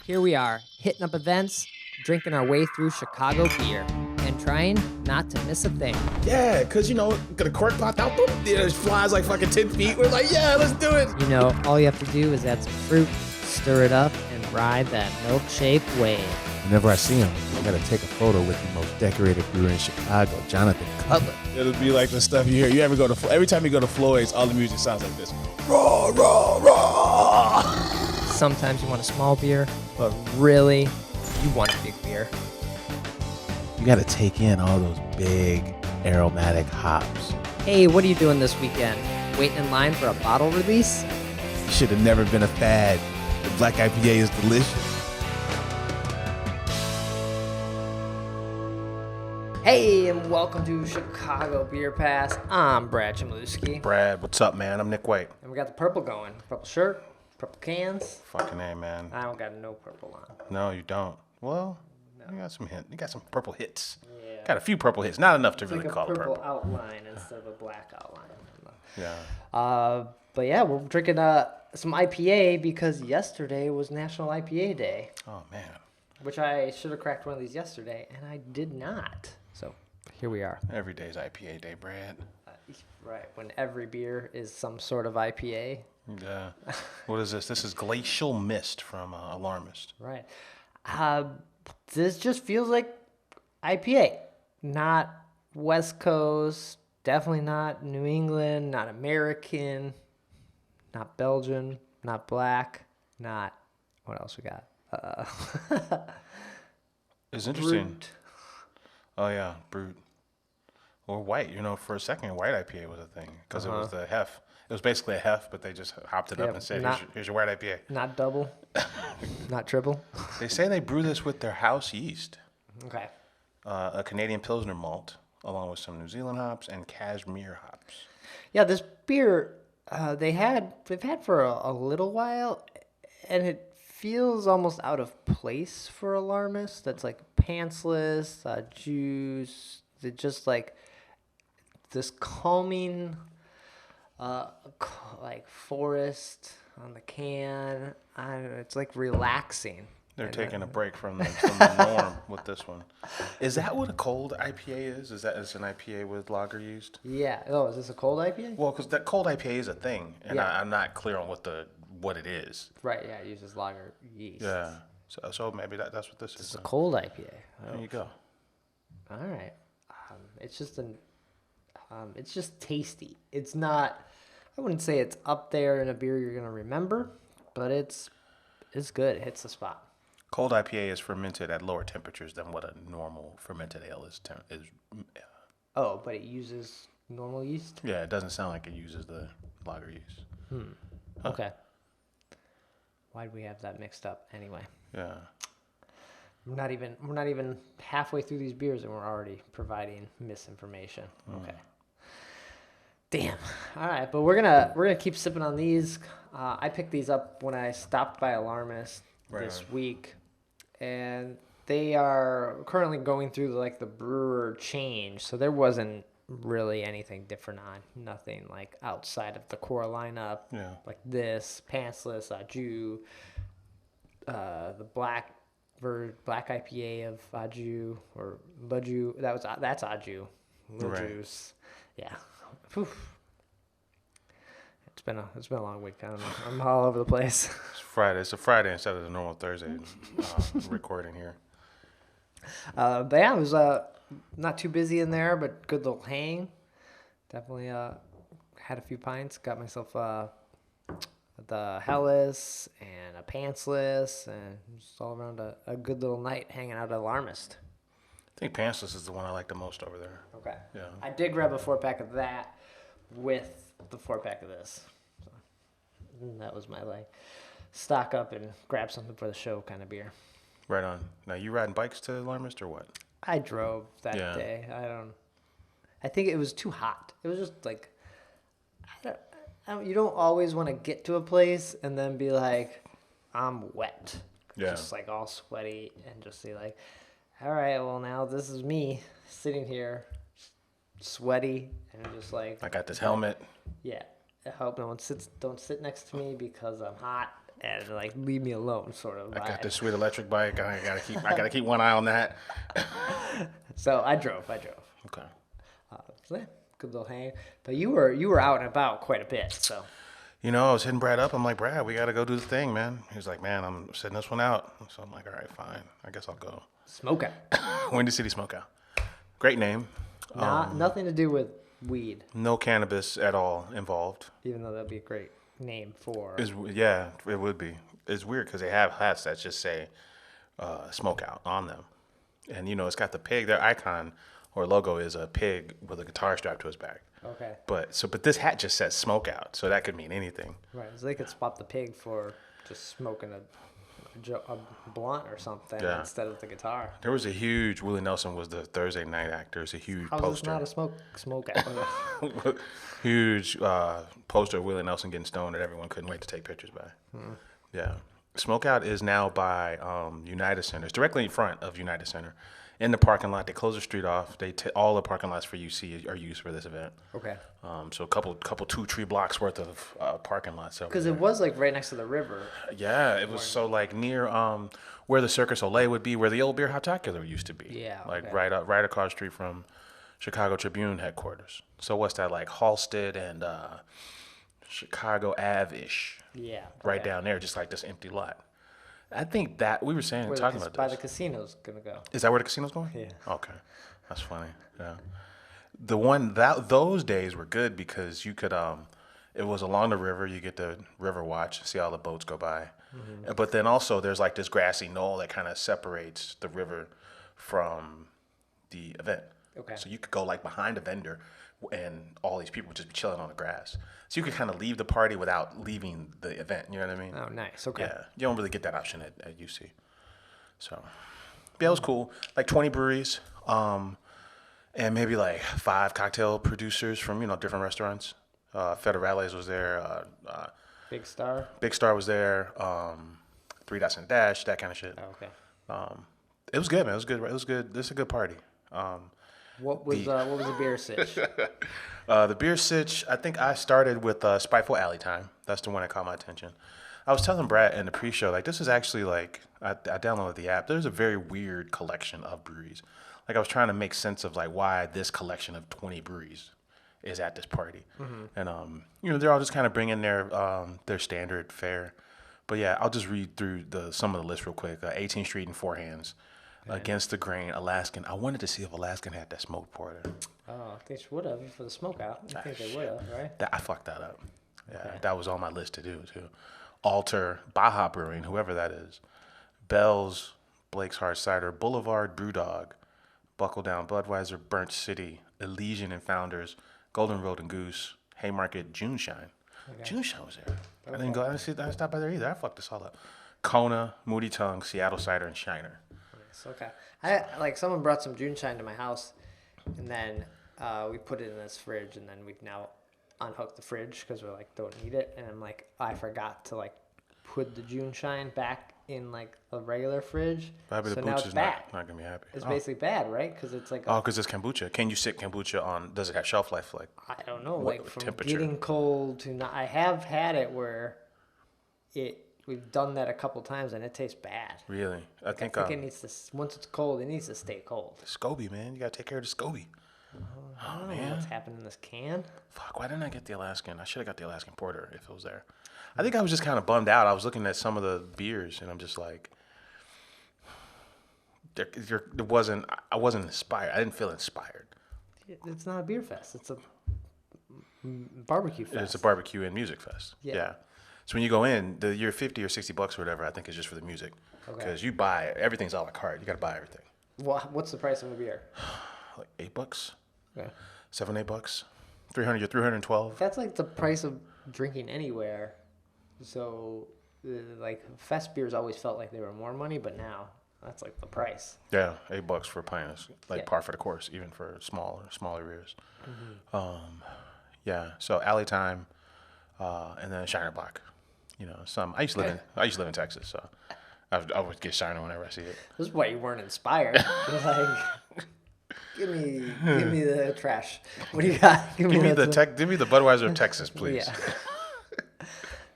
Here we are, hitting up events, drinking our way through Chicago beer, and trying not to miss a thing. Yeah, because, got a cork popped out, boom, it flies like fucking 10 feet. We're like, yeah, let's do it. You know, all you have to do is add some fruit, stir it up, and ride that milk-shaped wave. Whenever I see him, I gotta take a photo with the most decorated brewer in Chicago, Jonathan Cutler. It'll be like the stuff you hear. You ever go to, every time you go to Floyd's, all the music sounds like this. Raw, raw, raw. Sometimes you want a small beer, but really, you want a big beer. You gotta take in all those big aromatic hops. Hey, what are you doing this weekend? Waiting in line for a bottle release? You should have never been a fad. The black IPA is delicious. Hey, and welcome to Chicago Beer Pass. I'm Brad Chmielewski. Brad, what's up, man? I'm Nik White. And we got the purple going. Purple shirt, purple cans. Fucking A, man. I don't got no purple on. No, you don't. Well, you got some hits. You got some purple hits. Yeah. Got a few purple hits. Not enough to It's really like a call it purple purple. outline instead of a black outline. Yeah. But yeah, we're drinking some IPA because yesterday was National IPA Day, Oh, man. which I should have cracked one of these yesterday, and I did not. So here we are. Every day's IPA day, Brad. Right, when every beer is some sort of IPA. Yeah. What is this? This is Glacial Mist from Alarmist. Right. This just feels like IPA, not West Coast, definitely not New England, not American, not Belgian, not black, not, what else we got? It's interesting. Brute. Oh, yeah, brute. Or white. For a second, white IPA was a thing because it was the hef. It was basically a hef, but they just hopped it up Yeah, and said, not- here's your white IPA. Not double, not triple. They say they brew this with their house yeast, Okay. a Canadian Pilsner malt, along with some New Zealand hops and cashmere hops. Yeah, this beer they've had for a little while, and it feels almost out of place for Alarmist. That's like pantsless, juice. It just like this calming, like forest on the can. I don't know, it's like relaxing. They're taking a break from the norm with this one. Is that what a cold IPA is? Is an IPA with lager yeast? Yeah. Oh, is this a cold IPA? Well, because that cold IPA is a thing, and Yeah. I'm not clear on what it is. Right. Yeah. It uses lager yeast. Yeah. So maybe that's what this is. It's a cold IPA. There you go. All right. It's just tasty. It's not, I wouldn't say it's up there in a beer you're gonna remember, but it's good. It hits the spot. Cold IPA is fermented at lower temperatures than what a normal fermented ale is. Oh, but it uses normal yeast? Yeah, it doesn't sound like it uses the lager yeast. Okay. Why'd we have that mixed up anyway? Yeah. We're not even halfway through these beers and we're already providing misinformation. Okay. Damn. All right, but we're gonna keep sipping on these. I picked these up when I stopped by Alarmist this week, and they are currently going through the brewer change. So there wasn't really anything different on. Nothing like outside of the core lineup. Yeah. Like this pantsless Aju, the black IPA of Aju or Laju. That's Aju. Laju's. Yeah. Oof. It's been a long week. I don't know. I'm all over the place. It's Friday. It's a Friday instead of the normal Thursday recording here. But yeah, it was not too busy in there, but good little hang. Definitely had a few pints. Got myself the Hellas and a pantsless, and just all around a good little night hanging out at Alarmist. I think Pantsless is the one I like the most over there. Okay. Yeah. I did grab a 4-pack of that with the 4-pack of this. So that was my stock up and grab something for the show kind of beer. Right on. Now, you riding bikes to Alarmist or what? I drove that Yeah. day. I think it was too hot. It was just like, you don't always want to get to a place and then be like, I'm wet. Yeah. Just like all sweaty and just say like, all right, well now this is me sitting here sweaty and just like. I got this helmet. Yeah. I hope no one don't sit next to me because I'm hot and like leave me alone, sort of. I got vibe. this sweet electric bike. I gotta keep one eye on that. So I drove. Okay. So yeah, good little hang. But you were out and about quite a bit. So You know, I was hitting Brad up. I'm like, Brad, we gotta go do the thing, man. He was like, man, I'm setting this one out. So I'm like, all right, fine. I guess I'll go. Smokeout. Windy City Smokeout. Great name. Nothing to do with weed, No cannabis at all involved. even though that'd be a great name for. Yeah, it would be. It's weird because they have hats that just say Smokeout on them. And, you know, it's got the pig. Their icon or logo is a pig with a guitar strapped to his back. Okay. But this hat just says Smokeout, so that could mean anything. Right. So they could swap the pig for just smoking a blunt or something instead of the guitar. There was a huge, Willie Nelson was the Thursday night actor. It's a huge How's poster. this not a smokeout? Huge poster of Willie Nelson getting stoned that everyone couldn't wait to take pictures by. Yeah. Smokeout is now by United Center. It's directly in front of United Center. In the parking lot, they close the street off. All the parking lots for UC are used for this event. Okay. So a couple 2-3 blocks worth of parking lots. Because it was like right next to the river. Yeah, it was so like near where the Circus Olay would be, where the Old Beer Hoptacular used to be. Yeah, like okay. right across the street from Chicago Tribune headquarters. So what's that, like Halsted and Chicago Ave-ish? Yeah. Right okay. down there, just like this empty lot. I think that we were saying Where talking about by this. the casino's gonna go. Is that where the casino's going? Yeah. Okay, that's funny. Yeah. Those days were good because you could it was along the river. You get the river watch, see all the boats go by. Mm-hmm. But then also there's like this grassy knoll that kind of separates the river from the event. Okay. So you could go like behind a vendor, and all these people would just be chilling on the grass. So you could kind of leave the party without leaving the event. You know what I mean? Oh, nice. Okay. Yeah, you don't really get that option at UC. So, yeah, it was cool. Like 20 breweries, and maybe like 5 cocktail producers from, different restaurants. Federales was there. Big Star. Big Star was there. 3 Dots and a Dash, that kind of shit. Oh, okay. It was good, man. It was good. It was good. This is a good party. What was the beer sitch? The beer sitch, I think I started with Spiteful Alley Time. That's the one that caught my attention. I was telling Brad in the pre-show, like, this is actually, like, I downloaded the app. There's a very weird collection of breweries. Like, I was trying to make sense of, like, why this collection of 20 breweries is at this party. Mm-hmm. And, they're all just kind of bringing their standard fare. But, yeah, I'll just read through some of the list real quick. 18th Street and Four Hands. Okay. Against the Grain, Alaskan. I wanted to see if Alaskan had that smoked porter. Oh, they would have for the smokeout. I think they would have, right? I fucked that up. Yeah, Okay. That was on my list to do, too. Alter, Baja Brewing, whoever that is. Bell's, Blake's Hard Cider, Boulevard Brewdog, Buckle Down Budweiser, Burnt City, Elysian and Founders, Golden Road and Goose, Haymarket, June Shine. Okay. June Shine was there. Okay. I didn't stop by there either. I fucked this all up. Kona, Moody Tongue, Seattle Cider, and Shiner. Okay. Someone brought some June Shine to my house, and then we put it in this fridge, and then we've now unhooked the fridge because we're like, don't need it. And I'm like, I forgot to like put the June Shine back in like a regular fridge. Probably so the now boots it's is bad. not gonna be happy. It's basically bad, right? Because it's like because it's kombucha. Can you sit kombucha on? Does it have shelf life? Like I don't know, what like from temperature? getting cold to not. I have had it where we've done that a couple times and it tastes bad. Really? I think it needs to. Once it's cold, it needs to stay cold. SCOBY, man, you gotta take care of the SCOBY. I don't know what's happened in this can. Fuck, why didn't I get the Alaskan? I should have got the Alaskan Porter if it was there. I think I was just kind of bummed out. I was looking at some of the beers, and I'm just like, I wasn't inspired. I didn't feel inspired. It's not a beer fest. It's a barbecue fest. It's a barbecue and music fest. Yeah. So when you go in, your $50 or $60 or whatever, I think is just for the music. Because you buy, everything's a la carte. You got to buy everything. Well, what's the price of a beer? Like $8. Okay. $7-8. 300. You're 312. That's like the price of drinking anywhere. So, like fest beers always felt like they were more money, but now that's like the price. Yeah, $8 for a pint is like par for the course, even for smaller beers. Mm-hmm. Yeah. So Alley Time, and then Shiner Block. I used to live in Texas, so I would get Shiner whenever I see it. This is why you weren't inspired. Like, give me the trash. What do you got? Give me the Budweiser of Texas, please. Yeah.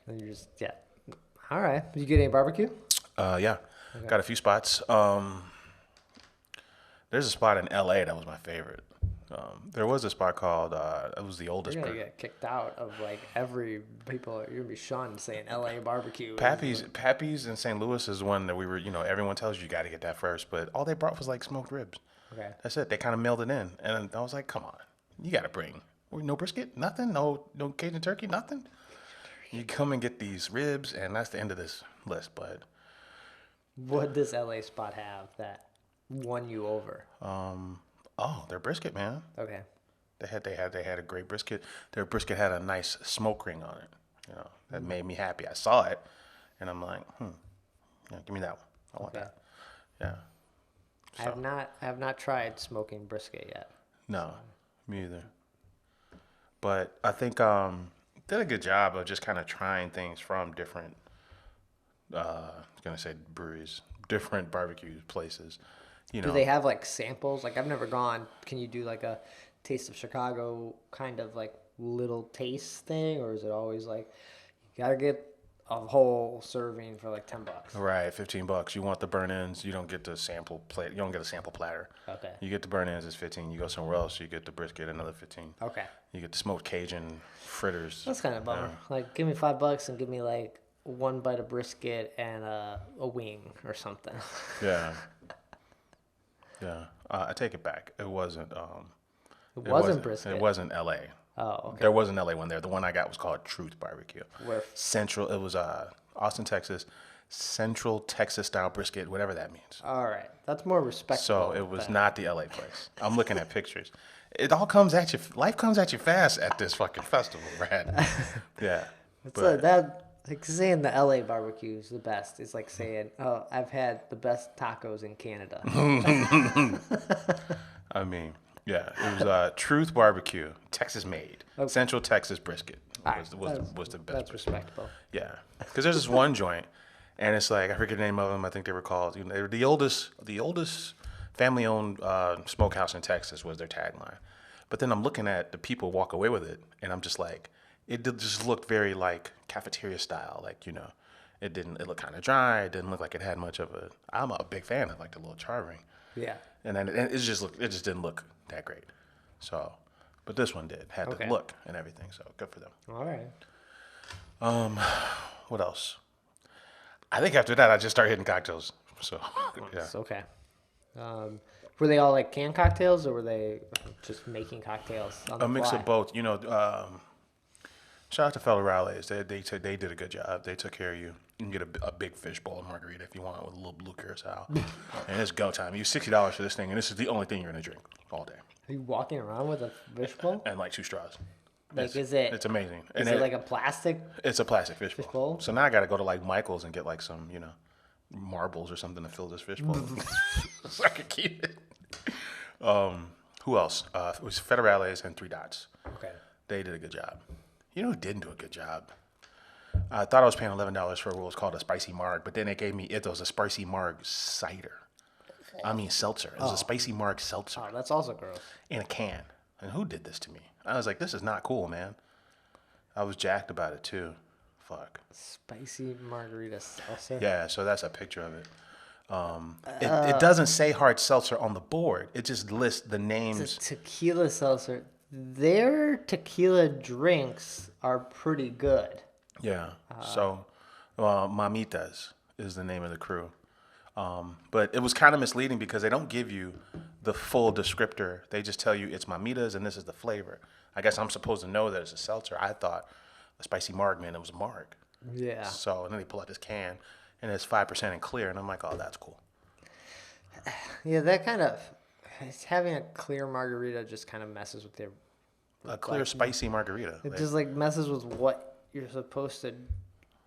And you're just All right. Did you get any barbecue? Yeah, got a few spots. There's a spot in L.A. that was my favorite. There was a spot called it was the oldest. You're gonna get kicked out of like every people. You're gonna be shunned saying L.A. barbecue. Pappy's in St. Louis is one that we were. Everyone tells you got to get that first, but all they brought was like smoked ribs. Okay. That's it. They kind of mailed it in, and I was like, come on, you got to bring no brisket, nothing, no Cajun turkey, nothing. You come and get these ribs, and that's the end of this list. But what does L.A. spot have that won you over? their brisket, man. Okay. They had a great brisket. Their brisket had a nice smoke ring on it. That made me happy. I saw it, and I'm like, yeah, give me that one. I want that. Yeah. So. I have not tried smoking brisket yet. No, me either. But I think did a good job of just kind of trying things from different. I was gonna say breweries, different barbecue places. Do they have like samples? Like I've never gone. Can you do like a Taste of Chicago kind of like little taste thing, or is it always like you gotta get a whole serving for like $10? Right, $15. You want the burn-ins. You don't get the sample plate. You don't get a sample platter. Okay. You get the burn-ins, it's 15. You go somewhere else, you get the brisket, another 15. Okay. You get the smoked Cajun fritters. That's kind of a bummer. Like, give me $5 and give me like one bite of brisket and a wing or something. Yeah. Yeah. I take it back. It wasn't. It wasn't brisket. It wasn't L.A. Oh, okay. There was an L.A. one there. The one I got was called Truth Barbecue. Where? Central. It was Austin, Texas. Central Texas style brisket, whatever that means. All right. That's more respectful. So it was not the L.A. place. I'm looking at pictures. It all comes at you. Life comes at you fast at this fucking festival, Brad. Yeah. Like saying the LA barbecue is the best. It's like saying, "Oh, I've had the best tacos in Canada." I mean, yeah, it was Truth Barbecue, Texas made, Central Texas brisket was the best. That's respectable. Yeah, because there's this one joint, and it's like I forget the name of them. I think they were called. They were the oldest family-owned smokehouse in Texas was their tagline. But then I'm looking at the people walk away with it, and I'm just like. It just looked very like cafeteria style, like it looked kind of dry. It didn't look like it had much of a. I'm a big fan of like the little char ring. Yeah. And then it just didn't look that great. So, but this one had the look and everything. So good for them. All right. What else? I think after that I just started hitting cocktails. So yeah. It's okay. Were they all like canned cocktails, or were they just making cocktails on the A mix fly? of both. Shout out to fellow Rallies. They did a good job. They took care of you. You can get a big fishbowl margarita if you want with a little blue curacao. And it's go time. You $60 for this thing, and this is the only thing you're going to drink all day. Are you walking around with a fishbowl? And like 2 straws. Like, It's amazing. Is it like a plastic? It's a plastic fishbowl. Fishbowl? So now I got to go to like Michael's and get like some, marbles or something to fill this fishbowl so I can keep it. Who else? It was Federales and 3 Dots. Okay. They did a good job. You know who didn't do a good job? I thought I was paying $11 for what was called a spicy marg, but then they gave me it was a spicy marg cider. I mean seltzer. It was a spicy marg seltzer. Oh, that's also gross. In a can. And who did this to me? I was like, this is not cool, man. I was jacked about it too. Fuck. Spicy margarita seltzer. Yeah, so that's a picture of it. It doesn't say hard seltzer on the board. It just lists the names. It's a tequila seltzer. Their tequila drinks are pretty good. Yeah. So, Mamitas is the name of the crew. But it was kind of misleading because they don't give you the full descriptor. They just tell you it's Mamitas and this is the flavor. I guess I'm supposed to know that it's a seltzer. I thought a spicy marg, man, it was a marg. Yeah. So, and then they pull out this can and it's 5% and clear. And I'm like, oh, that's cool. Yeah, that kind of... Having a clear margarita just kind of messes with A clear, spicy margarita. It just like messes with what you're supposed to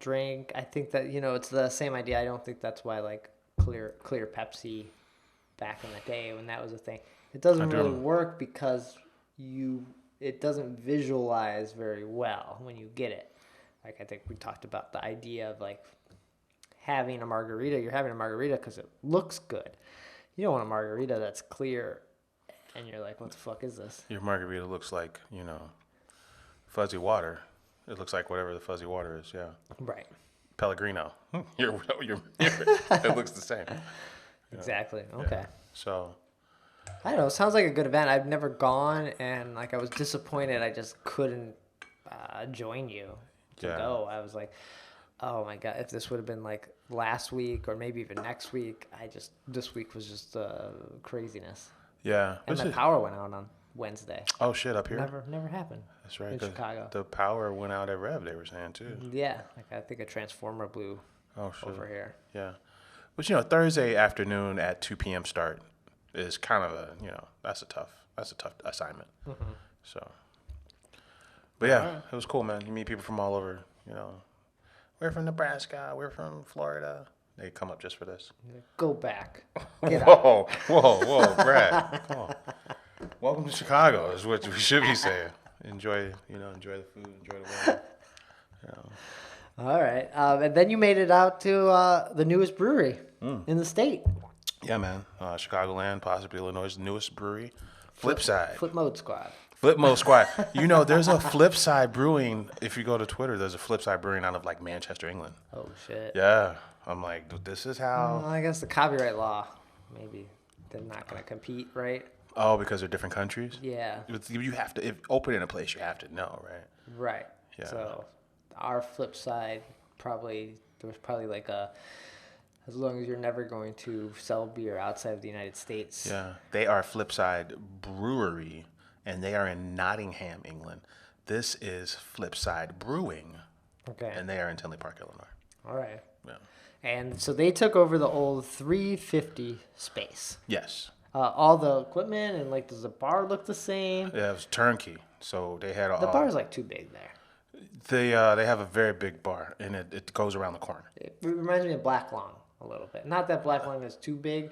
drink. I think that it's the same idea. I don't think that's why like clear Pepsi back in the day when that was a thing. It doesn't really work because it doesn't visualize very well when you get it. Like I think we talked about the idea of like having a margarita. You're having a margarita because it looks good. You don't want a margarita that's clear and you're like, what the fuck is this? Your margarita looks like, fuzzy water. It looks like whatever the fuzzy water is, yeah. Right. Pellegrino. It looks the same. Exactly. Okay. So, I don't know. It sounds like a good event. I've never gone, and like I was disappointed. I just couldn't join you to Yeah. go. I was like, oh my god, if this would have been like last week or maybe even next week, this week was just craziness. yeah. And my power went out on Wednesday. Oh, shit, up here? Never happened. That's right. In Chicago. The power went out at Rev, they were saying, too. Yeah, like I think a transformer blew Oh, shit. over here. Yeah. But, Thursday afternoon at 2 p.m. start is kind of a, that's a tough assignment. Mm-hmm. So, but yeah, it was cool, man. You meet people from all over, we're from Nebraska, we're from Florida. They come up just for this. Go back. Get out. Whoa, Brad. Come on. Welcome to Chicago is what we should be saying. Enjoy the food, enjoy the weather. All right. And then you made it out to the newest brewery in the state. Yeah, man. Chicagoland, possibly Illinois' newest brewery. Flipside. Flip Mode Squad. Flip Mode Squad. There's a Flipside Brewing. If you go to Twitter, there's a Flipside Brewing out of like Manchester, England. Oh, shit. Yeah. I'm like, dude, this is how. Well, I guess the copyright law, maybe they're not going to compete, right? Oh, because they're different countries? Yeah. You have to, if open in a place, you have to know, right? Right. Yeah. So our flip side, there was probably like as long as you're never going to sell beer outside of the United States. Yeah. They are Flipside Brewery, and they are in Nottingham, England. This is Flipside Brewing. Okay. And they are in Tinley Park, Illinois. All right. Yeah. And so they took over the old 350 space. Yes. All the equipment and like, does the bar look the same? Yeah, it was turnkey. So they had The bar's like too big there. They have a very big bar, and it goes around the corner. It reminds me of Black Lung a little bit. Not that Black Lung is too big,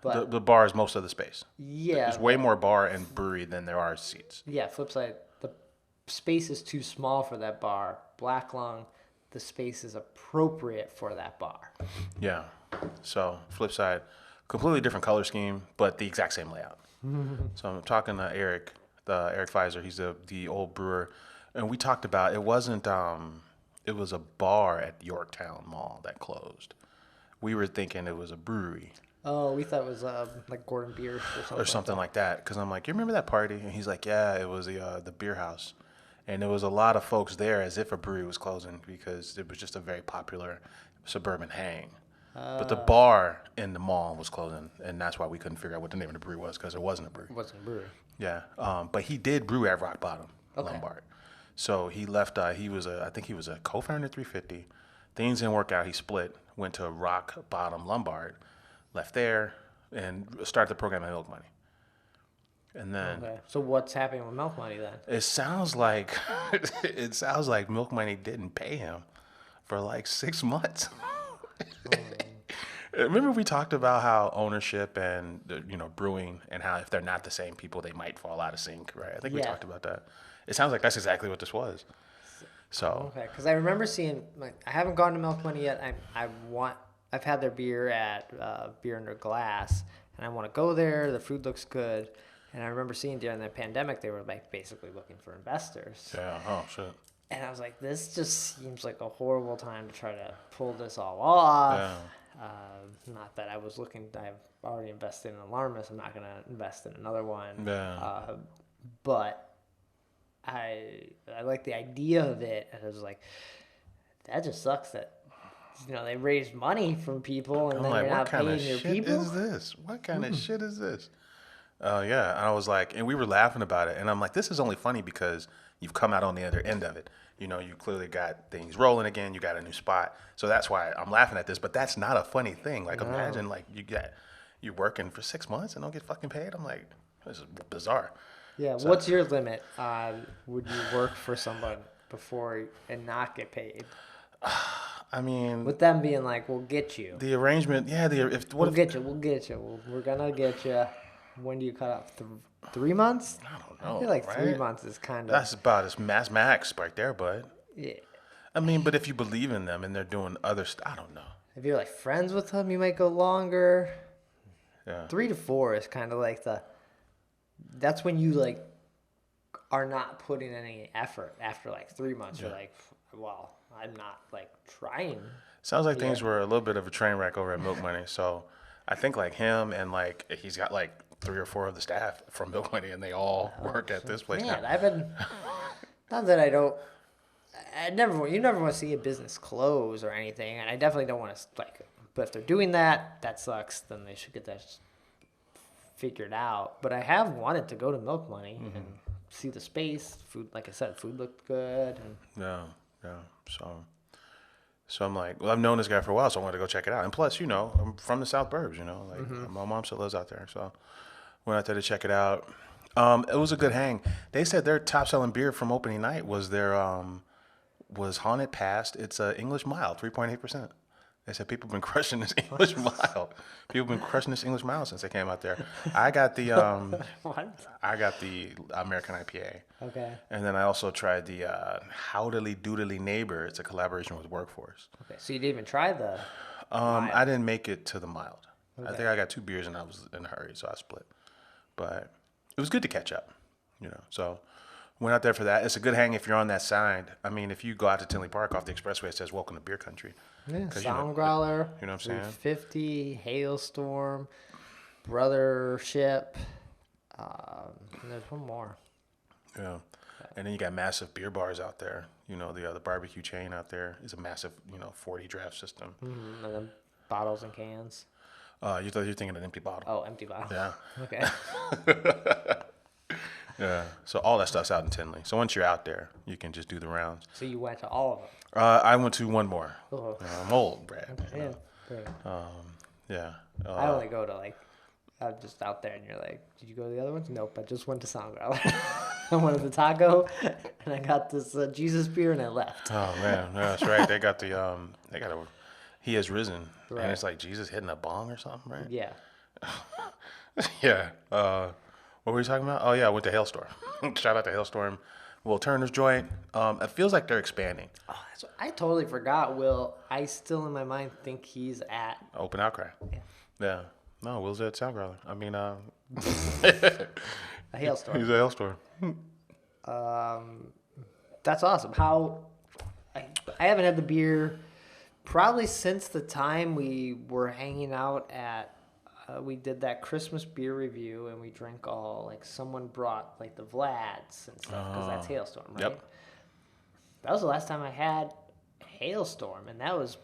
but The bar is most of the space. yeah. There's way more bar and brewery than there are seats. Yeah, flip side, the space is too small for that bar. Black Lung, the space is appropriate for that bar. Yeah. So flip side, completely different color scheme, but the exact same layout. So I'm talking to Eric Pfizer. He's the old brewer, and we talked about it wasn't. It was a bar at Yorktown Mall that closed. We were thinking it was a brewery. Oh, we thought it was like Gordon Beer Or something like that. Because I'm like, you remember that party? And he's like, yeah, it was the beer house. And there was a lot of folks there as if a brewery was closing because it was just a very popular suburban hang. But the bar in the mall was closing, and that's why we couldn't figure out what the name of the brewery was because there wasn't a brewery. It wasn't a brewery. Yeah, but he did brew at Rock Bottom, Okay. Lombard. So he left. I think he was a co-founder at 350. Things didn't work out. He split, went to Rock Bottom Lombard, left there, and started the program at Milk Money. And then Okay. So what's happening with Milk Money then? it sounds like Milk Money didn't pay him for like 6 months. Remember we talked about how ownership and brewing and how if they're not the same people they might fall out of sync, right? I think we talked about that. It sounds like that's exactly what this was. So Okay, because I remember seeing I haven't gone to Milk Money yet. I've had their beer at Beer Under Glass, and I want to go there. The food looks good, and I remember seeing during the pandemic they were like basically looking for investors. yeah, oh shit. And I was like, this just seems like a horrible time to try to pull this all off. Yeah. Not that I was looking, I've already invested in Alarmist. I'm not going to invest in another one. Yeah. But I like the idea of it. And I was like, that just sucks that, they raised money from people and I'm then like, you're what not kind paying of your shit people. is this? What kind of shit is this? Yeah, and I was like, and we were laughing about it, and I'm like, this is only funny because you've come out on the other end of it. You clearly got things rolling again. You got a new spot, so that's why I'm laughing at this. But that's not a funny thing. Like, imagine like you're working for 6 months and don't get fucking paid. I'm like, this is bizarre. Yeah. So- What's your limit? Would you work for someone before and not get paid? I mean, With them being like, we'll get you. the arrangement, yeah. We'll get you. We're gonna get you. When do you cut off? 3 months? I don't know. I feel like right? 3 months is kind of. That's about as max right there, bud. Yeah. I mean, but if you believe in them and they're doing other stuff, I don't know. If you're like friends with them, you might go longer. Yeah. 3 to 4 is kind of like that's when you like are not putting any effort. After like 3 months, you're like, well, I'm not like trying. Sounds like things were a little bit of a train wreck over at Milk Money. So I think like him and like he's got like 3 or 4 of the staff from Milk Money, and they all work at this place Man, now. I've been. Not that I don't. You never want to see a business close or anything, and I definitely don't want to like. But if they're doing that, that sucks. Then they should get that figured out. But I have wanted to go to Milk Money and see the space. Food, like I said, food looked good. And Yeah. So I'm like, well, I've known this guy for a while, so I wanted to go check it out. And plus, you know, I'm from the South Burbs, you know, like my mom still lives out there, so went out there to check it out. It was a good hang. They said their top selling beer from opening night was their was Haunted Past. It's a English Mild, 3.8%. They said people have been crushing this English Mild. People have been crushing this English Mild since they came out there. I got the what? I got the American IPA. Okay. And then I also tried the Howdily Doodly Neighbor. It's a collaboration with Workforce. Okay. So you didn't even try the. I didn't make it to the mild. Okay. I think I got 2 beers and I was in a hurry, so I split. But it was good to catch up, you know. So went out there for that. It's a good hang if you're on that side. I mean, if you go out to Tinley Park off the expressway, it says "Welcome to Beer Country." Yeah, 'Cause, Sound Growler. You know what I'm saying? 350, Hailstorm, Brothership. And there's one more. Yeah. And then you got massive beer bars out there. You know, the barbecue chain out there is a massive, 40 draft system. Mm-hmm. And then bottles and cans. You're thinking an empty bottle. Oh, empty bottle. Yeah. Okay. Yeah. So all that stuff's out in Tinley. So once you're out there, you can just do the rounds. So you went to all of them. I went to one more. Oh. I'm old, Brad. you Yeah. know. Great. Yeah. I only go to like, I'm just out there and you're like, did you go to the other ones? Nope, I just went to Sound Growler. I wanted the taco and I got this Jesus beer and I left. Oh man, yeah, that's right. They got He Has Risen, Right. and it's like Jesus hitting a bong or something, right? Yeah. Yeah. What were we talking about? Oh yeah, I went to Hailstorm. Shout out to Hailstorm. Will Turner's joint. It feels like they're expanding. Oh, I totally forgot Will. I still in my mind think he's at. Open Outcry. Yeah. Yeah. No, Will's at Sound Growler. I mean, A Hailstorm. he's at Hailstorm. That's awesome. I haven't had the beer probably since the time we were hanging out at. We did that Christmas beer review and we drank all like someone brought like the Vlads and stuff because that's Hailstorm, right? Yep. That was the last time I had Hailstorm, and that was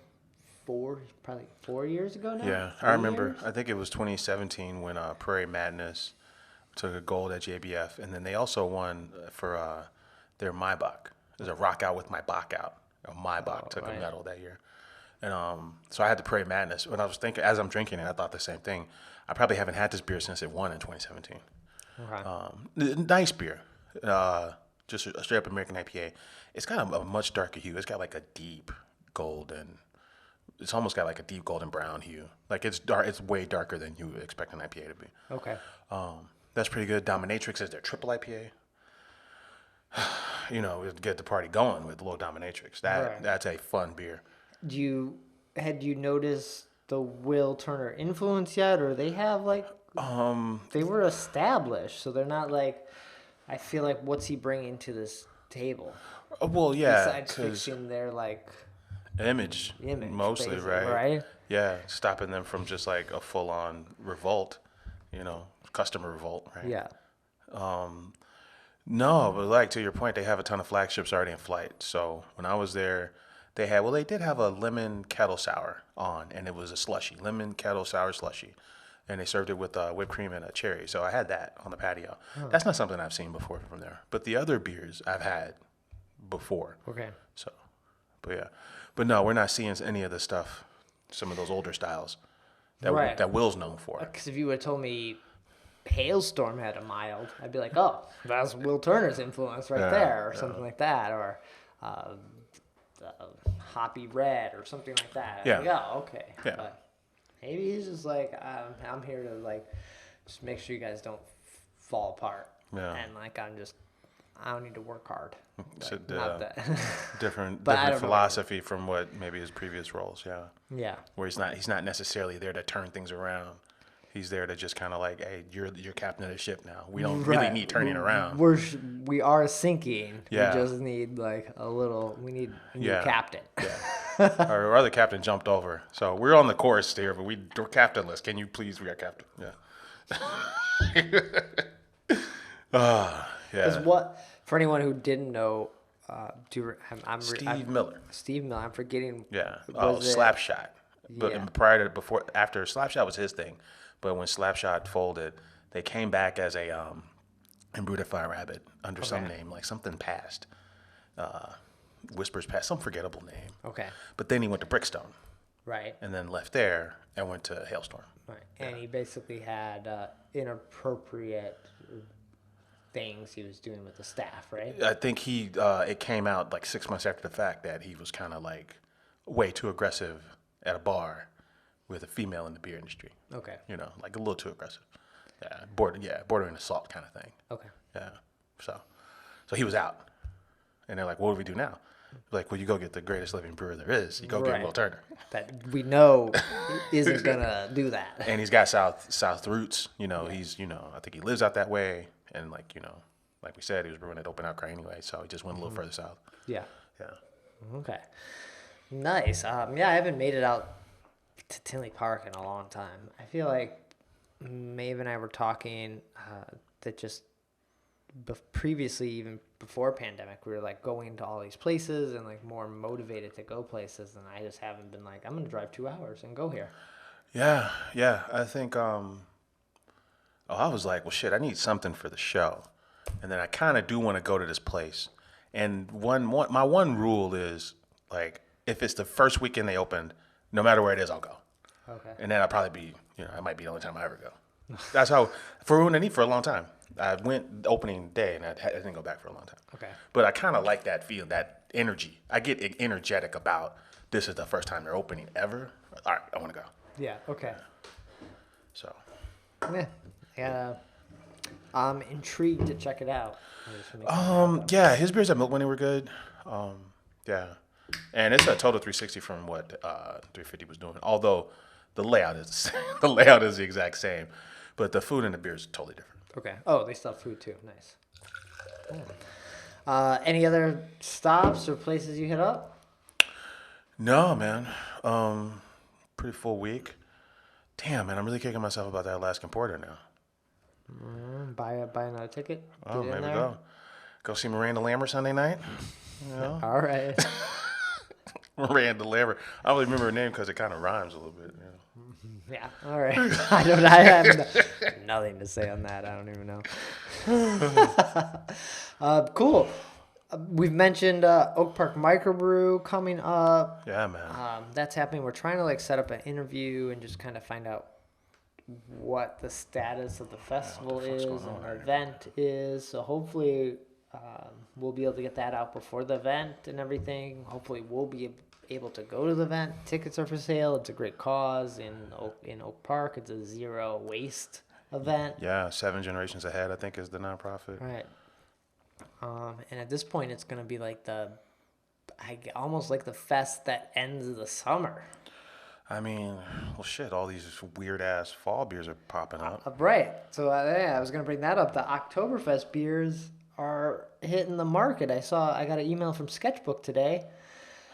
probably 4 years ago now. Yeah, 3 I remember. years? I think it was 2017 when Prairie Madness took a gold at JBF, and then they also won for their Maibach. There's a Rock Out with My Bach Out. Maibach took a medal that year. And so I had the Prairie Madness. When I was thinking, as I'm drinking it, I thought the same thing. I probably haven't had this beer since it won in 2017. Okay. Nice beer. Just a straight up American IPA. It's got a much darker hue. It's got like a deep golden. It's almost got like a deep golden brown hue. Like it's dark. It's way darker than you would expect an IPA to be. Okay. That's pretty good. Dominatrix is their triple IPA. Get the party going with Little Dominatrix. That's a fun beer. Had you noticed the Will Turner influence yet, or they have like they were established, so they're not like. I feel like what's he bringing to this table? Well, yeah, Besides because fixing their like image mostly, basically, right? right? Yeah, stopping them from just like a full-on revolt, customer revolt, right? Yeah. No, but like to your point, they have a ton of flagships already in flight. So when I was there, they did have a lemon kettle sour on, and it was a slushy, lemon kettle sour slushy. And they served it with whipped cream and a cherry. So I had that on the patio. That's not something I've seen before from there. But the other beers I've had before. Okay. So, but yeah. But no, we're not seeing any of the stuff, some of those older styles that Will's known for. Because if you would have told me Hailstorm had a mild, I'd be like, oh, that's Will Turner's influence right there, or something like that, or Hoppy Red, or something like that. Yeah. Like, oh, okay. Yeah. But maybe he's just like, I'm here to like, just make sure you guys don't fall apart. Yeah. And like, I don't need to work hard. It's Like, not that. different But I don't know. philosophy from what maybe his previous roles. Yeah. Yeah. Where he's not necessarily there to turn things around. He's there to just kind of like, hey, you're captain of the ship now. We don't really need turning around. We are sinking. Yeah. We just need like a little. We need a new captain. Yeah. Our other captain jumped over, so we're on the course there, but we're captainless. Can you please? We are captain. Yeah. Yeah. Because what for anyone who didn't know, Steve Miller. Steve Miller. I'm forgetting. Yeah. Was it- Slapshot. But Yeah. after Slapshot was his thing, but when Slapshot folded, they came back as a and brewed a Fire Rabbit under some name, like something past, Whispers Past, some forgettable name. Okay. But then he went to Brickstone, Right. and then left there and went to Hailstorm. Right. And he basically had inappropriate things he was doing with the staff, right? I think it came out like 6 months after the fact that he was kind of like way too aggressive at a bar with a female in the beer industry. Okay. You know, like a little too aggressive. Yeah, bordering assault kind of thing. Okay. Yeah. So he was out. And they're like, what do we do now? Like, well, you go get the greatest living brewer there is. You go get Will Turner. That we know isn't gonna do that. And he's got South roots. You know, he's, I think he lives out that way. And like, like we said, he was brewing at Open Outcry anyway. So he just went a little further south. Yeah. Yeah. Okay. Nice. I haven't made it out to Tinley Park in a long time. I feel like Maeve and I were talking that just previously, even before pandemic, we were like going to all these places and like more motivated to go places, and I just haven't been like, I'm gonna drive 2 hours and go here. Yeah. I think I was like, well, shit, I need something for the show, and then I kind of do want to go to this place. And my one rule is like, if it's the first weekend they opened, no matter where it is, I'll go. Okay. And then I'll probably be, that might be the only time I ever go. That's how for a long time. I went opening day and I didn't go back for a long time. Okay. But I kind of like that feel, that energy. I get energetic about this is the first time they're opening ever. All right, I want to go. Yeah. Okay. So. Yeah. I'm intrigued to check it out. Yeah, his beers at Milk Money were good. Yeah. And it's a total 360 from what 350 was doing. Although the layout is the same. The layout is the exact same, but the food and the beer is totally different. Okay. Oh, they still have food too. Nice. Any other stops or places you hit up? No, man. Pretty full week. Damn, man, I'm really kicking myself about that Alaskan Porter now. Buy another ticket. Oh, maybe go see Miranda Lambert Sunday night. All right. Miranda Lambert. I only remember her name because it kind of rhymes a little bit. Yeah. All right. I have nothing to say on that. I don't even know. Cool. We've mentioned Oak Park Microbrew coming up. Yeah, man. That's happening. We're trying to set up an interview and just kind of find out what the status of the festival is and our event is. So hopefully we'll be able to get that out before the event and everything. Hopefully we'll be able to go to the event. Tickets are for sale. It's a great cause in Oak Park. It's a zero waste event. Yeah, 7 Generations Ahead, I think, is the nonprofit. Right. And at this point, it's going to be like almost like the fest that ends the summer. I mean, well, shit, all these weird-ass fall beers are popping up. Right. So, I was going to bring that up. The Oktoberfest beers are hitting the market. I got an email from Sketchbook today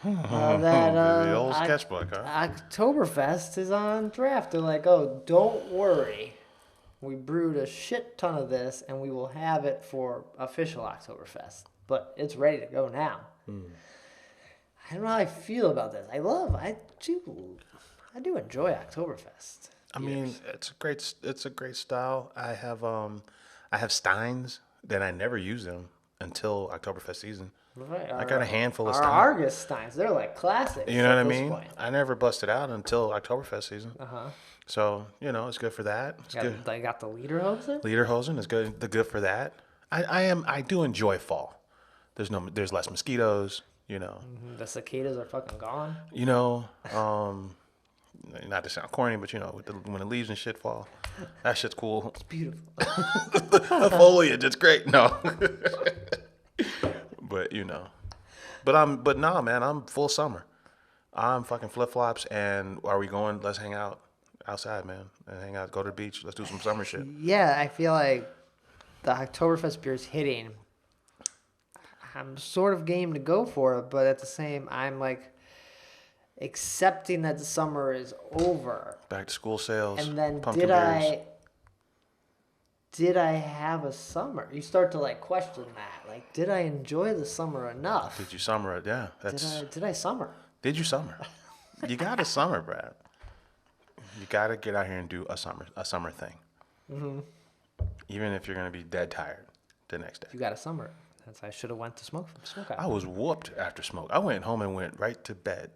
that the old Sketchbook, huh? Oktoberfest is on draft. They're like, oh, don't worry. We brewed a shit ton of this, and we will have it for official Oktoberfest. But it's ready to go now. I don't know how I feel about this. I do enjoy Oktoberfest. I mean, it's a great style. I have Steins, then I never use them until Oktoberfest season. Right. I got a handful of Our Steins. Argus Steins, they're like classics. You know what I at this mean? point. I never busted out until Oktoberfest season. Uh-huh. So, it's good for that. It's good. They got the Lederhosen? Lederhosen is good. The good for that. I do enjoy fall. There's less mosquitoes. The cicadas are fucking gone. Not to sound corny, but when the leaves and shit fall, that shit's cool. It's beautiful. The foliage, it's great. No, but nah, man, I'm full summer. I'm fucking flip flops, and are we going? Let's hang out. outside, man, and hang out, go to the beach. Let's do some summer shit. Yeah, I feel like the Oktoberfest beer is hitting. I'm sort of game to go for it, but at the same, I'm like accepting that the summer is over. Back to school sales. And then pumpkin did I have a summer? You start to like question that. Like, did I enjoy the summer enough? Did you summer it? Yeah, that's. Did I summer? Did you summer? You got to summer, Brad. You got to get out here and do a summer thing. Mm-hmm. Even if you're gonna be dead tired the next day. You got a summer. I should have went to Smokeout. I was whooped after smoke. I went home and went right to bed.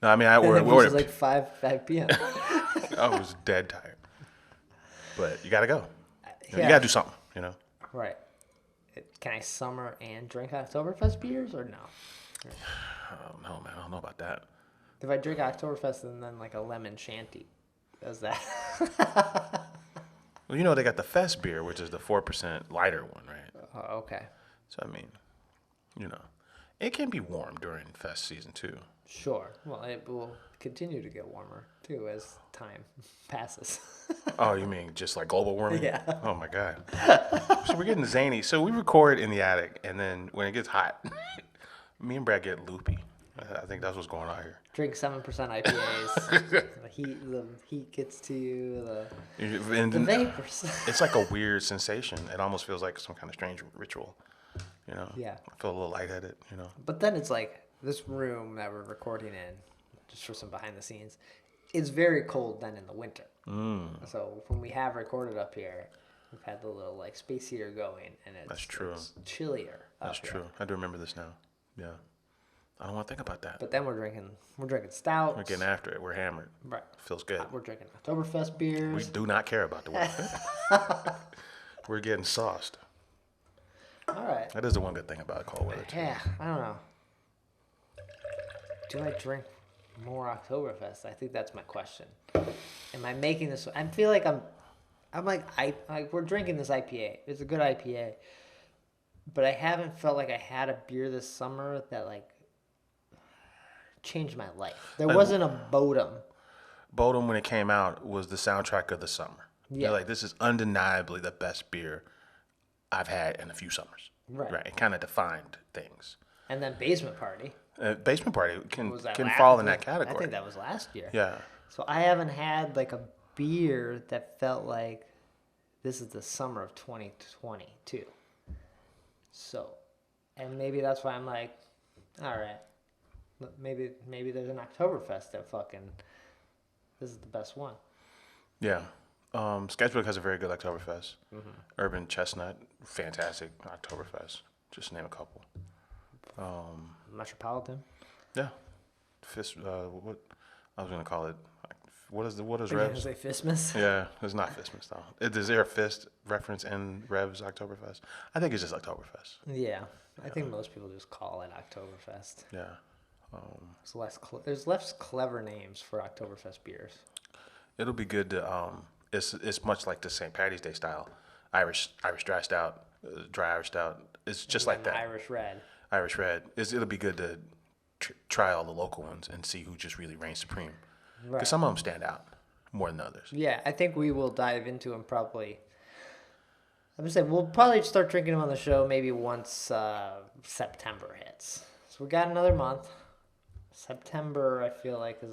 No, I mean it was like 5 p.m. I was dead tired. But you gotta go. You Yeah. gotta do something. Right. Can I summer and drink Oktoberfest beers or no? Oh no, man, I don't know about that. If I drink Oktoberfest and then like a lemon shanty, does that? Well, they got the Fest beer, which is the 4% lighter one, right? Oh, okay. So I mean, it can be warm during Fest season too. Sure. Well, it will continue to get warmer too as time passes. Oh, you mean just like global warming? Yeah. Oh my God. So we're getting zany. So we record in the attic, and then when it gets hot, me and Brad get loopy. I think that's what's going on here. Drink 7% IPAs. the heat gets to you. The vapors. It's like a weird sensation. It almost feels like some kind of strange ritual. Yeah. I feel a little lightheaded. But then it's like this room that we're recording in, just for some behind the scenes, it's very cold then in the winter. So when we have recorded up here, we've had the little like space heater going, and That's true. It's chillier. That's true. I do remember this now. Yeah. I don't want to think about that. But then we're drinking stouts. We're getting after it. We're hammered. Right. Feels good. We're drinking Oktoberfest beers. We do not care about the weather. We're getting sauced. All right. That is the one good thing about cold weather, too. Yeah, I don't know. Do I drink more Oktoberfest? I think that's my question. Am I making this? I feel like we're drinking this IPA. It's a good IPA, but I haven't felt like I had a beer this summer that like changed my life. There wasn't a Bodum. Bodum, when it came out, was the soundtrack of the summer. Yeah. They're like, this is undeniably the best beer I've had in a few summers. Right. It kind of defined things. And then Basement Party. Basement Party can last- fall in that category. I think that was last year. Yeah. So I haven't had like a beer that felt like this is the summer of 2022. So, and maybe that's why I'm like, all right, maybe there's an Oktoberfest that fucking, this is the best one. Yeah. Sketchbook has a very good Oktoberfest. Mm-hmm. Urban Chestnut, fantastic Oktoberfest. Just to name a couple. Metropolitan. Yeah. Fist. What I was gonna call it. What is Are you Revs? gonna say Fistmas? Yeah, it's not Fistmas though. Is there a fist reference in Revs Oktoberfest? I think it's just Oktoberfest. Yeah, I think most people just call it Oktoberfest. Yeah. There's less clever names for Oktoberfest beers. It'll be good to. It's much like the St. Patty's Day style, Irish dry stout, dry Irish stout. It's just like that. Irish Red. Irish Red. It'll be good to try all the local ones and see who just really reigns supreme. Because Right. some of them stand out more than others. Yeah, I think we will dive into them probably. I'm just saying we'll probably start drinking them on the show maybe once September hits. So we got another month. September, I feel like, is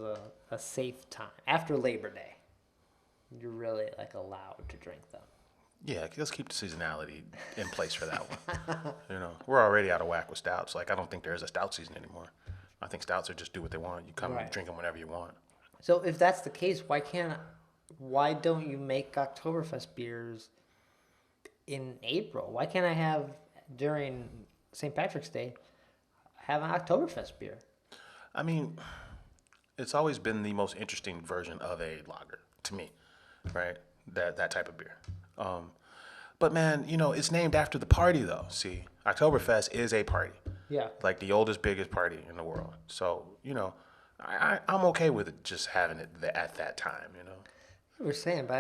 a safe time. After Labor Day, you're really like allowed to drink them. Yeah, let's keep the seasonality in place for that one. We're already out of whack with stouts. Like, I don't think there is a stout season anymore. I think stouts are just do what they want. You come and drink them whenever you want. So if that's the case, why don't you make Oktoberfest beers in April? Why can't I have during St. Patrick's Day have an Oktoberfest beer? I mean, it's always been the most interesting version of a lager to me, right? That type of beer. But man, it's named after the party though. See, Oktoberfest is a party. Yeah. Like the oldest, biggest party in the world. So, I'm okay with it just having it at that time, We were saying, but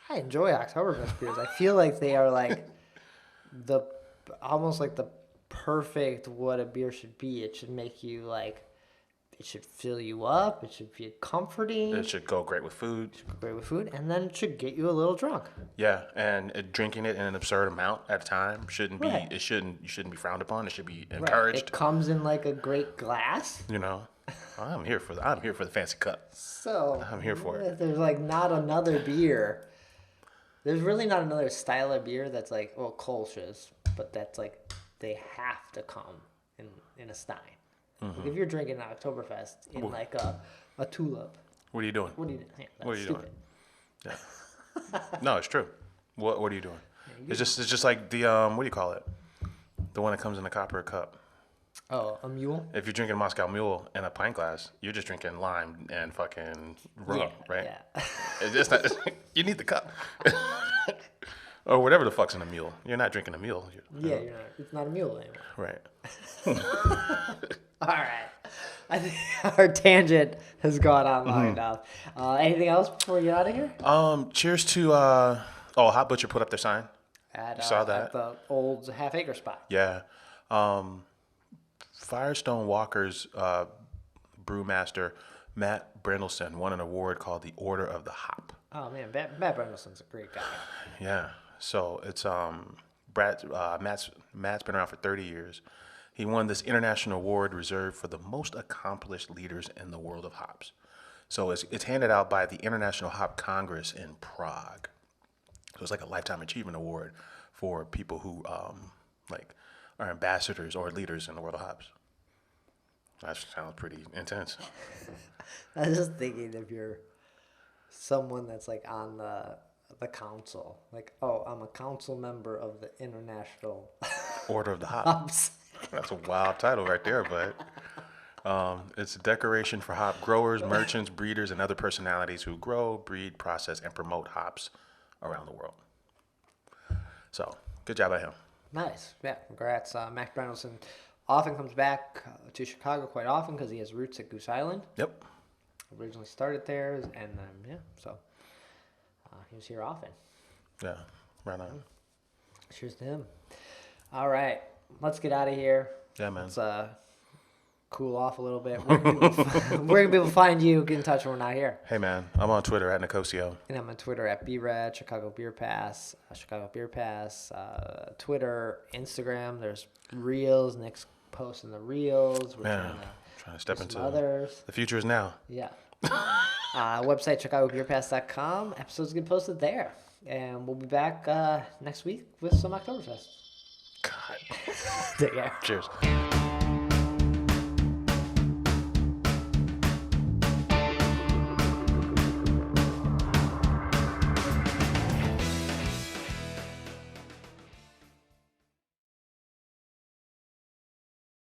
I enjoy Oktoberfest beers. I feel like they are like almost like the perfect what a beer should be. It should make you like should fill you up. It should be comforting. It should go great with food. Great with food, and then it should get you a little drunk. Yeah, and drinking it in an absurd amount at a time shouldn't be. Right. You shouldn't be frowned upon. It should be Right. encouraged. It comes in like a great glass. You know, I'm here for the fancy cup. So I'm here for it. There's like not another beer. There's really not another style of beer that's like, well, Kolsch's, but that's like they have to come in a stein. Like if you're drinking an Oktoberfest in like a tulip, What are you doing? what do you do? Yeah, that's What are you stupid. doing? Yeah. No, it's true. What are you doing? It's just like the what do you call it? The one that comes in a copper cup. Oh, a mule? If you're drinking Moscow Mule in a pint glass, you're just drinking lime and fucking rum, right? Yeah. It's just not. You need the cup. Or whatever the fuck's in a mule. You're not drinking a mule. Yeah, you're not, it's not a mule anymore. Right. All right. I think our tangent has gone on long enough. Anything else before we get out of here? Cheers to Hot Butcher put up their sign. At, saw that? At the old half acre spot. Yeah. Firestone Walker's brewmaster Matt Brindleson won an award called the Order of the Hop. Oh man, Matt Brendelson's a great guy. Yeah. So it's Matt's been around for 30 years. He won this international award reserved for the most accomplished leaders in the world of hops. So it's handed out by the International Hop Congress in Prague. So it's like a lifetime achievement award for people who like are ambassadors or leaders in the world of hops. That sounds pretty intense. I was just thinking if you're someone that's like on the council, like, oh, I'm a council member of the International Order of the Hop. Hops. That's a wild title right there, but it's a decoration for hop growers, merchants, breeders, and other personalities who grow, breed, process, and promote hops around the world. So, good job by him. Nice. Yeah, congrats. Mac Brendelson often comes back to Chicago quite often because he has roots at Goose Island. Yep. Originally started there, and so he was here often. Yeah, right on. Cheers to him. All right, let's get out of here. Yeah, man. Let's cool off a little bit. Where can people find you? Get in touch when we're not here. Hey, man, I'm on Twitter at Nicosio. And I'm on Twitter at BRED, Chicago Beer Pass, Twitter, Instagram. There's Reels. Nick's posting the Reels. We're trying to step do into some others. the future is now. Yeah. Website, ChicagoBeerPass.com. Episodes get posted there. And we'll be back next week with some Oktoberfest. God. Take care. Cheers.